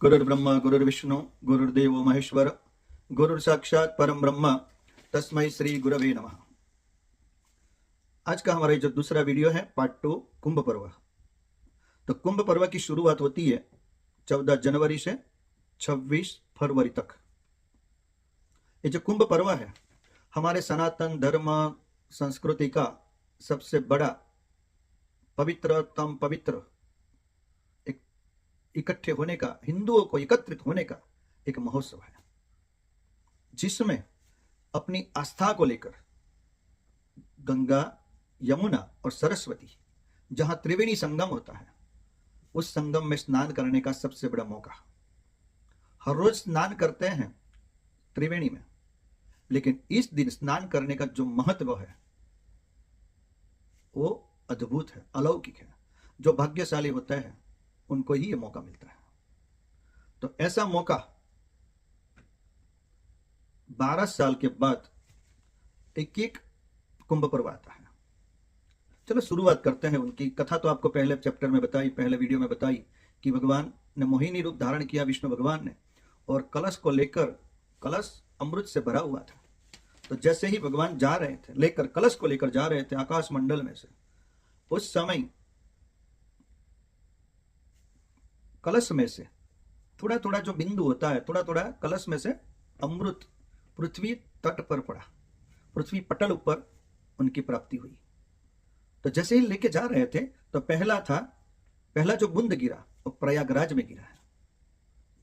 गुरुर्ब्रह्मा गुरुर्विष्णु गुरुर्देव महेश्वर गुरुर्साक्षात परम ब्रह्म तस्मै श्री गुरवे नमः। आज का हमारा जो दूसरा वीडियो है पार्ट 2 कुंभ पर्व। तो कुंभ पर्व की शुरुआत होती है 14 जनवरी से 26 फरवरी तक। ये जो कुंभ पर्व है हमारे सनातन धर्म संस्कृति का सबसे बड़ा पवित्रतम पवित्र इकट्ठे होने का, हिंदुओं को एकत्रित होने का एक महोत्सव है, जिसमें अपनी आस्था को लेकर गंगा, यमुना और सरस्वती, जहां त्रिवेणी संगम होता है, उस संगम में स्नान करने का सबसे बड़ा मौका। हर रोज स्नान करते हैं त्रिवेणी में, लेकिन इस दिन स्नान करने का जो महत्व है वो अद्भुत है, अलौकिक है। जो भाग्यशाली होता है उनको ही ये मौका मिलता है। तो ऐसा मौका 12 साल के बाद एक कुंभ पर्व आता है। चलो शुरुआत करते हैं। उनकी कथा तो आपको पहले चैप्टर में बताई, पहले वीडियो में बताई कि भगवान ने मोहिनी रूप धारण किया, विष्णु भगवान ने, और कलश को लेकर, कलश अमृत से भरा हुआ था। तो जैसे ही भगवान जा रहे थे, लेकर कलश को लेकर जा रहे थे आकाश मंडल में से, उस समय कलश में से थोड़ा थोड़ा जो बिंदु होता है, थोड़ा थोड़ा कलश में से अमृत पृथ्वी तट पर पड़ा, पृथ्वी पटल ऊपर उनकी प्राप्ति हुई। तो जैसे ही लेके जा रहे थे तो पहला जो बूंद गिरा वो प्रयागराज में गिरा है,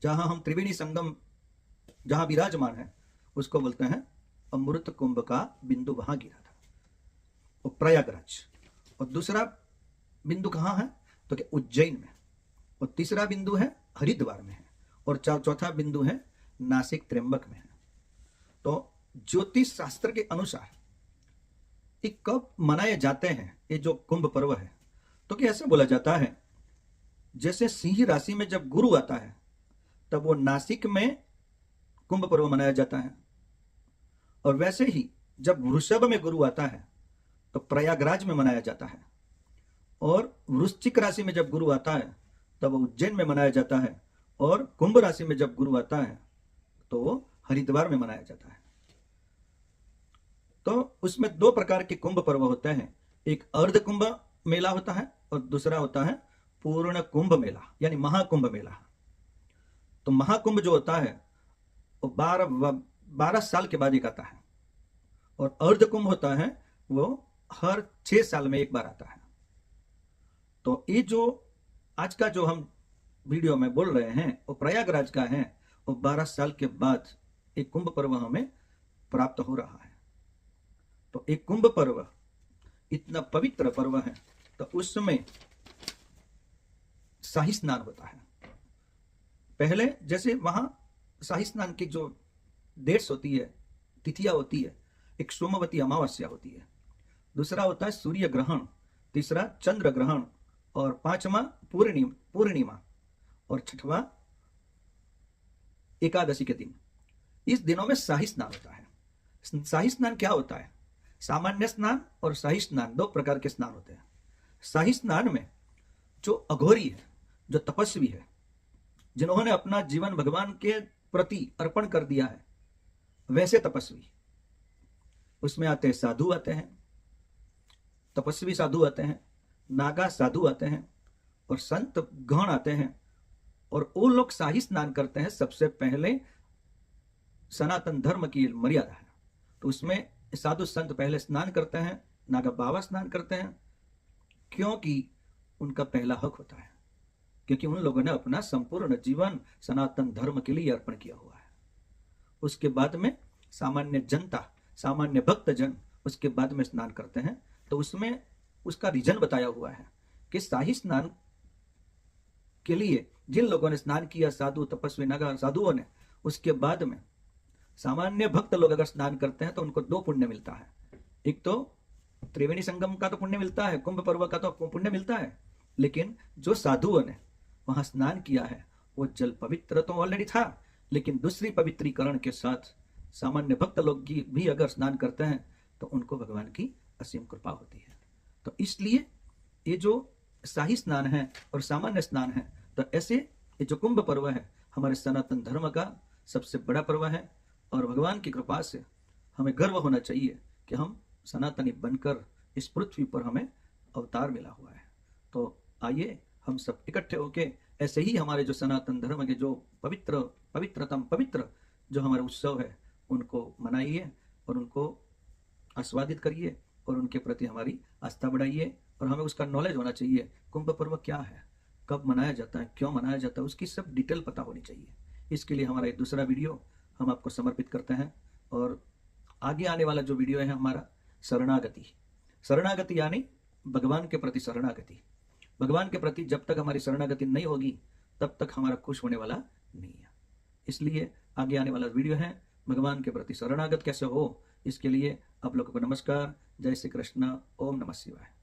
जहां हम त्रिवेणी संगम जहां विराजमान है उसको बोलते हैं अमृत कुंभ का बिंदु, वहां गिरा था वो प्रयागराज। और दूसरा बिंदु कहां है तो कि उज्जैन में, और तीसरा बिंदु है हरिद्वार में है, और चौथा बिंदु है नासिक त्र्यंबक में है। तो ज्योतिष शास्त्र के अनुसार ये कब मनाए जाते हैं ये जो कुंभ पर्व है, तो कि ऐसा बोला जाता है जैसे सिंह राशि में जब गुरु आता है तब वो नासिक में कुंभ पर्व मनाया जाता है, और वैसे ही जब वृषभ में गुरु आता है तो प्रयागराज में मनाया जाता है, और वृश्चिक राशि में जब गुरु आता है तब उज्जैन में मनाया जाता है, और कुंभ राशि में जब गुरु आता है तो हरिद्वार में मनाया जाता है। तो उसमें 2 प्रकार के कुंभ पर्व होते हैं, एक अर्ध कुंभ मेला होता है और दूसरा होता है पूर्ण कुंभ मेला, यानी महाकुंभ मेला। तो महाकुंभ जो होता है वो 12 साल के बाद एक आता है, और अर्ध कुंभ होता है वो हर 6 साल में एक बार आता है। तो ये जो आज का जो हम वीडियो में बोल रहे हैं वो प्रयागराज का है, वो 12 साल के बाद एक कुंभ पर्व हमें प्राप्त हो रहा है। तो एक कुंभ पर्व इतना पवित्र पर्व है, तो उसमें शाही स्नान होता है। पहले जैसे वहां शाही स्नान की जो डेट्स होती है, तिथियां होती है, एक सोमवती अमावस्या होती है, दूसरा होता है सूर्य ग्रहण, तीसरा चंद्र ग्रहण, और 5वां पूर्णिमा, और 6वां एकादशी के दिन। इस दिनों में शाही स्नान होता है। शाही स्नान क्या होता है? सामान्य स्नान और शाही स्नान 2 प्रकार के स्नान होते हैं। शाही स्नान में जो अघोरी है, जो तपस्वी है, जिन्होंने अपना जीवन भगवान के प्रति अर्पण कर दिया है, वैसे तपस्वी, उसमें आते हैं साधु आते हैं, तपस्वी साधु आते हैं, नागा साधु आते हैं, और संत गण आते हैं, और वो लोग शाही स्नान करते हैं। सबसे पहले सनातन धर्म की मर्यादा है, तो उसमें साधु संत पहले स्नान करते हैं, नागा बाबा स्नान करते हैं, क्योंकि उनका पहला हक होता है, क्योंकि उन लोगों ने अपना संपूर्ण जीवन सनातन धर्म के लिए अर्पण किया हुआ है। उसके बाद में सामान्य जनता, सामान्य भक्तजन उसके बाद में स्नान करते हैं। तो उसमें उसका रीजन बताया हुआ है कि शाही स्नान के लिए जिन लोगों ने स्नान किया, साधु, तपस्वी, नागा साधुओं ने, उसके बाद में सामान्य भक्त लोग अगर स्नान करते हैं तो उनको 2 पुण्य मिलता है। एक तो त्रिवेणी संगम का तो पुण्य मिलता है, कुंभ पर्व का तो पुण्य मिलता है, लेकिन जो साधुओं ने वहां स्नान किया है वो जल पवित्र तो ऑलरेडी था, लेकिन दूसरी पवित्रीकरण के साथ सामान्य भक्त लोग भी अगर स्नान करते हैं तो उनको भगवान की असीम कृपा होती है। तो इसलिए ये जो शाही स्नान है और सामान्य स्नान है, तो ऐसे ये जो कुंभ पर्व है हमारे सनातन धर्म का सबसे बड़ा पर्व है और भगवान की कृपा से हमें गर्व होना चाहिए कि हम सनातनी बनकर इस पृथ्वी पर हमें अवतार मिला हुआ है। तो आइए हम सब इकट्ठे होके ऐसे ही हमारे जो सनातन धर्म के जो पवित्र जो हमारे उत्सव है उनको मनाइए और उनको आस्वादित करिए और उनके प्रति हमारी आस्था बढ़ाइए। और हमें उसका नॉलेज होना चाहिए, कुंभ पर्व क्या है, कब मनाया जाता है, क्यों मनाया जाता है, उसकी सब डिटेल पता होनी चाहिए। इसके लिए हमारा एक दूसरा वीडियो हम आपको समर्पित करते हैं। और आगे आने वाला जो वीडियो है हमारा शरणागति यानी भगवान के प्रति शरणागति। भगवान के प्रति जब तक हमारी शरणागति नहीं होगी तब तक हमारा खुश होने वाला नहीं है। इसलिए आगे आने वाला वीडियो है भगवान के प्रति शरणागत कैसे हो। इसके लिए आप लोगों को नमस्कार, जय श्री कृष्ण, ओम नमः शिवाय।